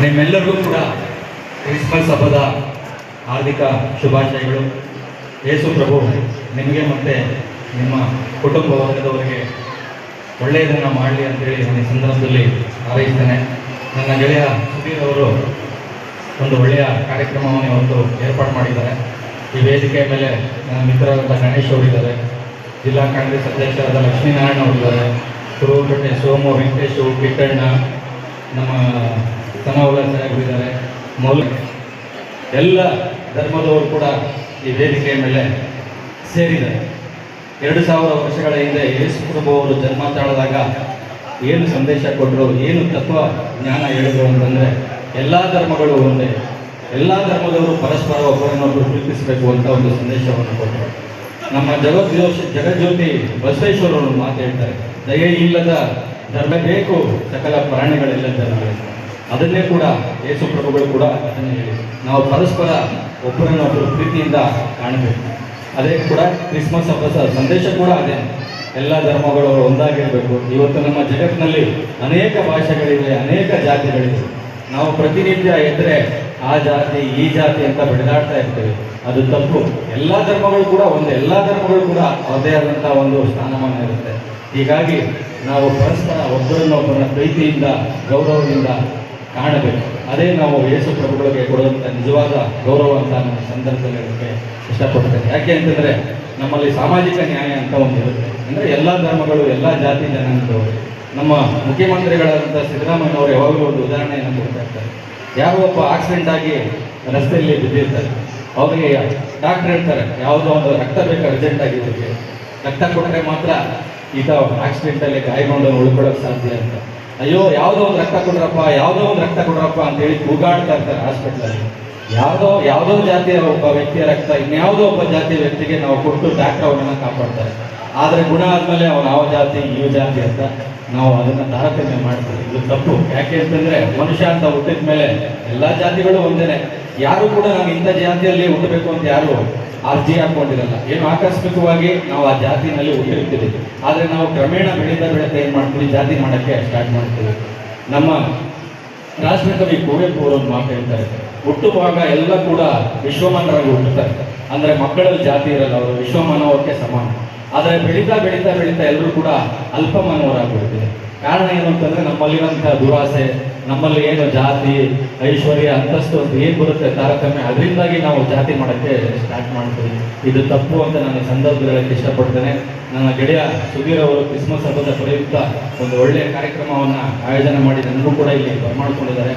ನಿಮ್ಮೆಲ್ಲರಿಗೂ ಕೂಡ ಕ್ರಿಸ್ಮಸ್ ಹಬ್ಬದ ಹಾರ್ದಿಕ ಶುಭಾಶಯಗಳು. ಯೇಸು ಪ್ರಭು ನಿಮಗೆ ಮತ್ತು ನಿಮ್ಮ ಕುಟುಂಬ ವರ್ಗದವರಿಗೆ ಒಳ್ಳೆಯದನ್ನು ಮಾಡಲಿ ಅಂತೇಳಿ ನಾನು ಈ ಸಂದರ್ಭದಲ್ಲಿ ಹಾರೈಸ್ತೇನೆ. ನನ್ನ ಗೆಳೆಯ ಸುಧೀರ್ ಅವರು ಒಂದು ಒಳ್ಳೆಯ ಕಾರ್ಯಕ್ರಮವನ್ನು ಇವತ್ತು ಏರ್ಪಾಡು ಮಾಡಿದ್ದಾರೆ. ಈ ವೇದಿಕೆಯ ಮೇಲೆ ನನ್ನ ಮಿತ್ರರಾದ ಗಣೇಶ್ ಅವರಿದ್ದಾರೆ, ಜಿಲ್ಲಾ ಕಾಂಗ್ರೆಸ್ ಅಧ್ಯಕ್ಷರಾದ ಲಕ್ಷ್ಮೀನಾರಾಯಣ ಅವರಿದ್ದಾರೆ, ಕುರುಕಟ್ಟೆ ಸೋಮು, ವೆಂಕಟೇಶು, ಕಿಟ್ಟಣ್ಣ, ನಮ್ಮ ಸನವಲ ಸಾಹೇಬರಿದ್ದಾರೆ. ಎಲ್ಲ ಧರ್ಮದವರು ಕೂಡ ಈ ವೇದಿಕೆಯ ಮೇಲೆ ಸೇರಿದ್ದಾರೆ. 2000 ವರ್ಷಗಳ ಹಿಂದೆ ಯೇಸು ಪ್ರಭು ಅವರು ಜನ್ಮ ತಾಳಿದಾಗ ಏನು ಸಂದೇಶ ಕೊಟ್ಟರು, ಏನು ತತ್ವ ಜ್ಞಾನ ಹೇಳಿದ್ರು ಅಂತಂದರೆ ಎಲ್ಲ ಧರ್ಮಗಳು ಒಂದೇ, ಎಲ್ಲ ಧರ್ಮದವರು ಪರಸ್ಪರ ಒಬ್ಬರನ್ನೊಬ್ಬರು ಪ್ರೀತಿಸಬೇಕು ಅಂತ ಒಂದು ಸಂದೇಶವನ್ನು ಕೊಟ್ಟರು. ನಮ್ಮ ಜಗಜ್ಯೋತಿ ಬಸವೇಶ್ವರವರು ಮಾತು ಹೇಳ್ತಾರೆ, ದಯೆ ಇಲ್ಲದ ಧರ್ಮ ಬೇಕು ಸಕಲ ಪ್ರಾಣಿಗಳೆಲ್ಲ ಧರ್ಮಗಳು. ಅದನ್ನೇ ಕೂಡ ಯೇಸು ಪ್ರಭುಗಳು ಕೂಡ ಅದನ್ನೇ ಹೇಳಿ ನಾವು ಪರಸ್ಪರ ಒಬ್ಬರನ್ನೊಬ್ಬರು ಪ್ರೀತಿಯಿಂದ ಕಾಣಬೇಕು. ಅದೇ ಕೂಡ ಕ್ರಿಸ್ಮಸ್ ಹಬ್ಬದ ಸಂದೇಶ ಕೂಡ ಅದೇ, ಎಲ್ಲ ಧರ್ಮಗಳು ಒಂದಾಗಿರಬೇಕು. ಇವತ್ತು ನಮ್ಮ ಜಗತ್ತಿನಲ್ಲಿ ಅನೇಕ ಭಾಷೆಗಳಿವೆ, ಅನೇಕ ಜಾತಿಗಳಿವೆ. ನಾವು ಪ್ರತಿನಿತ್ಯ ಎದ್ದರೆ ಆ ಜಾತಿ ಈ ಜಾತಿ ಅಂತ ಬೆಳೆದಾಡ್ತಾ ಇರ್ತೇವೆ, ಅದು ತಪ್ಪು. ಎಲ್ಲ ಧರ್ಮಗಳು ಕೂಡ ಒಂದೇ, ಎಲ್ಲ ಧರ್ಮಗಳು ಕೂಡ ಅದೇ ಆದಂಥ ಒಂದು ಸ್ಥಾನಮಾನ ಇರುತ್ತೆ. ಹೀಗಾಗಿ ನಾವು ಪರಸ್ಪರ ಒಬ್ಬರನ್ನೊಬ್ಬರನ್ನ ಪ್ರೀತಿಯಿಂದ ಗೌರವದಿಂದ ಕಾಣಬೇಕು. ಅದೇ ನಾವು ಯೇಸು ಪ್ರಭುಗಳಿಗೆ ಕೊಡುವಂಥ ನಿಜವಾದ ಗೌರವ ಅಂತ ನಾನು ಸಂದರ್ಭದಲ್ಲಿ ಹೇಳೋಕ್ಕೆ ಇಷ್ಟಪಡ್ತೇನೆ. ಯಾಕೆ ಅಂತಂದರೆ ನಮ್ಮಲ್ಲಿ ಸಾಮಾಜಿಕ ನ್ಯಾಯ ಅಂತ ಒಂದು ಇರುತ್ತೆ. ಅಂದರೆ ಎಲ್ಲ ಧರ್ಮಗಳು ಎಲ್ಲ ಜಾತಿ ಜನಾಂಗದವರು. ನಮ್ಮ ಮುಖ್ಯಮಂತ್ರಿಗಳಾದಂಥ ಸಿದ್ದರಾಮಯ್ಯನವರು ಯಾವಾಗಲೂ ಒಂದು ಉದಾಹರಣೆಯನ್ನು ಕೊಡ್ತಾ ಇರ್ತಾರೆ. ಯಾರೋ ಒಬ್ಬ ಆಕ್ಸಿಡೆಂಟ್ ಆಗಿ ರಸ್ತೆಯಲ್ಲಿ ಬಿದ್ದಿರ್ತಾರೆ, ಅವರಿಗೆ ಡಾಕ್ಟರ್ ಹೇಳ್ತಾರೆ ಯಾವುದೋ ಒಂದು ರಕ್ತ ಬೇಕು ಅರ್ಜೆಂಟಾಗಿ, ಇವರಿಗೆ ರಕ್ತ ಕೊಟ್ಟರೆ ಮಾತ್ರ ಈತ ಆಕ್ಸಿಡೆಂಟಲ್ಲಿ ಗಾಯಗೊಂಡು ಉಳ್ಕೊಳ್ಳೋಕೆ ಸಾಧ್ಯ ಅಂತ. ಅಯ್ಯೋ ಯಾವುದೋ ಒಂದು ರಕ್ತ ಕೊಡ್ರಪ್ಪ, ಯಾವುದೋ ಒಂದು ರಕ್ತ ಕೊಡ್ರಪ್ಪ ಅಂತೇಳಿ ಕೂಗಾಡ್ತಾ ಇರ್ತಾರೆ ಹಾಸ್ಪಿಟ್ಲಲ್ಲಿ. ಯಾವುದೋ ಜಾತಿಯ ಒಬ್ಬ ವ್ಯಕ್ತಿಯ ರಕ್ತ ಇನ್ಯಾವುದೋ ಒಬ್ಬ ಜಾತಿಯ ವ್ಯಕ್ತಿಗೆ ನಾವು ಕೊಟ್ಟು ಡಾಕ್ಟರ್ ಅವನನ್ನು ಕಾಪಾಡ್ತಾರೆ. ಆದರೆ ಗುಣ ಆದಮೇಲೆ ಅವನು ಯಾವ ಜಾತಿ ಈ ಜಾತಿ ಅಂತ ನಾವು ಅದನ್ನು ತಾರತಮ್ಯ ಮಾಡ್ತೀವಿ. ಇದು ತಪ್ಪು. ಯಾಕೆ ಅಂತಂದರೆ ಮನುಷ್ಯ ಅಂತ ಹುಟ್ಟಿದ ಮೇಲೆ ಎಲ್ಲ ಜಾತಿಗಳು ಒಂದೇ. ಯಾರು ಕೂಡ ನಾವು ಇಂಥ ಜಾತಿಯಲ್ಲಿ ಹುಟ್ಟಬೇಕು ಅಂತ ಯಾರು ಅರ್ಜಿ ಹಾಕ್ಕೊಂಡಿರಲ್ಲ. ಏನು ಆಕಸ್ಮಿಕವಾಗಿ ನಾವು ಆ ಜಾತಿನಲ್ಲಿ ಹುಟ್ಟಿರ್ತೀವಿ. ಆದರೆ ನಾವು ಕ್ರಮೇಣ ಬೆಳೀತಾ ಏನು ಮಾಡ್ತೀವಿ, ಜಾತಿ ಮಾಡೋಕ್ಕೆ ಸ್ಟಾರ್ಟ್ ಮಾಡ್ತೀವಿ. ನಮ್ಮ ರಾಷ್ಟ್ರಕವಿ ಕುವೆಂಪು ಅವರು ಒಂದು ಮಾತು ಹೇಳ್ತಾರೆ, ಹುಟ್ಟುವಾಗ ಎಲ್ಲ ಕೂಡ ವಿಶ್ವಮಾನವರಾಗಿ ಹುಟ್ಟುತ್ತಾರೆ. ಅಂದರೆ ಮಕ್ಕಳಲ್ಲಿ ಜಾತಿ ಇರಲ್ಲ, ಅವರು ವಿಶ್ವಮಾನವಕ್ಕೆ ಸಮಾನ. ಆದರೆ ಬೆಳೀತಾ ಎಲ್ಲರೂ ಕೂಡ ಅಲ್ಪಮಾನವರಾಗ್ಬಿಡ್ತೀವಿ. ಕಾರಣ ಏನು ಅಂತಂದರೆ ನಮ್ಮಲ್ಲಿರೋಂಥ ದುರಾಸೆ, ನಮ್ಮಲ್ಲಿ ಏನು ಜಾತಿ ಐಶ್ವರ್ಯ ಅಂತಸ್ತು ಅಂತ ಏನು ಬರುತ್ತೆ ತಾರತಮ್ಯ, ಅದರಿಂದಾಗಿ ನಾವು ಜಾತಿ ಮಾಡೋಕ್ಕೆ ಸ್ಟಾರ್ಟ್ ಮಾಡ್ತೀವಿ. ಇದು ತಪ್ಪು ಅಂತ ನಾನು ಸಂದರ್ಭದಲ್ಲಿ ಹೇಳಕ್ಕೆ ಇಷ್ಟಪಡ್ತೇನೆ. ನನ್ನ ಗೆಳೆಯ ಸುಧೀರ್ ಅವರು ಕ್ರಿಸ್ಮಸ್ ಹಬ್ಬದ ಪ್ರಯುಕ್ತ ಒಂದು ಒಳ್ಳೆಯ ಕಾರ್ಯಕ್ರಮವನ್ನು ಆಯೋಜನೆ ಮಾಡಿ ನನಗೂ ಕೂಡ ಇಲ್ಲಿ ಬರ್ಮಾಡ್ಕೊಂಡಿದ್ದಾರೆ.